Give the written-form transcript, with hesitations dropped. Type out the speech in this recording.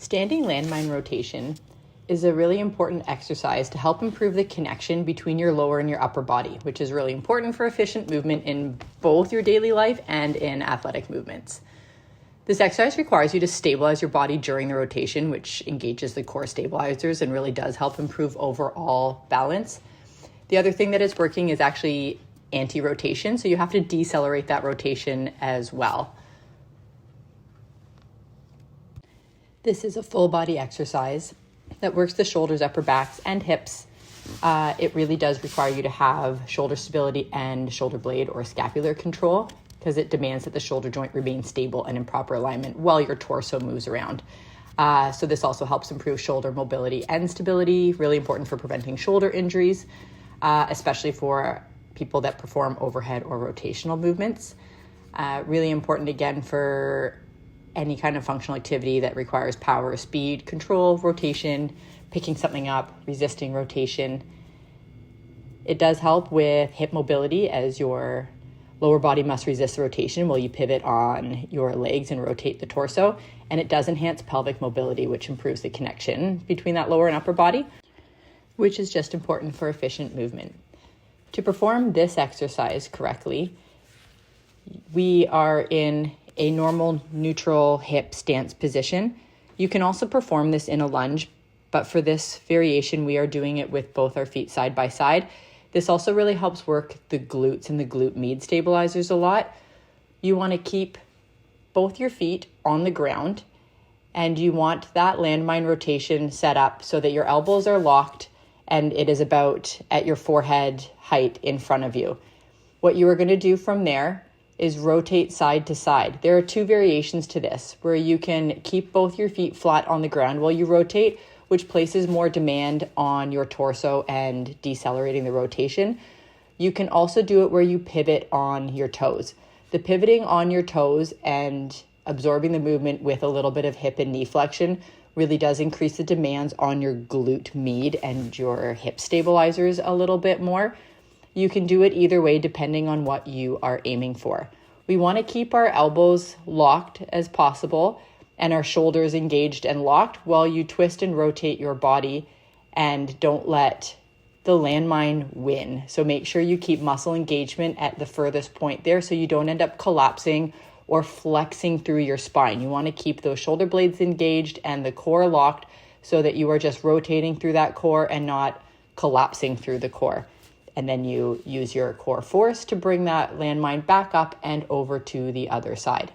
Standing landmine rotation is a really important exercise to help improve the connection between your lower and your upper body, which is really important for efficient movement in both your daily life and in athletic movements. This exercise requires you to stabilize your body during the rotation, which engages the core stabilizers and really does help improve overall balance. The other thing that is working is actually anti-rotation, so you have to decelerate that rotation as well. This is a full body exercise that works the shoulders, upper backs, and hips. It really does require you to have shoulder stability and shoulder blade or scapular control because it demands that the shoulder joint remain stable and in proper alignment while your torso moves around. So this also helps improve shoulder mobility and stability, really important for preventing shoulder injuries, especially for people that perform overhead or rotational movements. Really important again for any kind of functional activity that requires power, speed, control, rotation, picking something up, resisting rotation. It does help with hip mobility as your lower body must resist the rotation while you pivot on your legs and rotate the torso. And it does enhance pelvic mobility, which improves the connection between that lower and upper body, which is just important for efficient movement. To perform this exercise correctly, we are in a normal neutral hip stance position. You can also perform this in a lunge, but for this variation, we are doing it with both our feet side by side. This also really helps work the glutes and the glute med stabilizers a lot. You want to keep both your feet on the ground, and you want that landmine rotation set up so that your elbows are locked and it is about at your forehead height in front of you. What you are going to do from there is rotate side to side. There are two variations to this, where you can keep both your feet flat on the ground while you rotate, which places more demand on your torso and decelerating the rotation. You can also do it where you pivot on your toes. The pivoting on your toes and absorbing the movement with a little bit of hip and knee flexion really does increase the demands on your glute med and your hip stabilizers a little bit more. You can do it either way depending on what you are aiming for. We want to keep our elbows locked as possible and our shoulders engaged and locked while you twist and rotate your body, and don't let the landmine win. So make sure you keep muscle engagement at the furthest point there so you don't end up collapsing or flexing through your spine. You want to keep those shoulder blades engaged and the core locked so that you are just rotating through that core and not collapsing through the core. And then you use your core force to bring that landmine back up and over to the other side.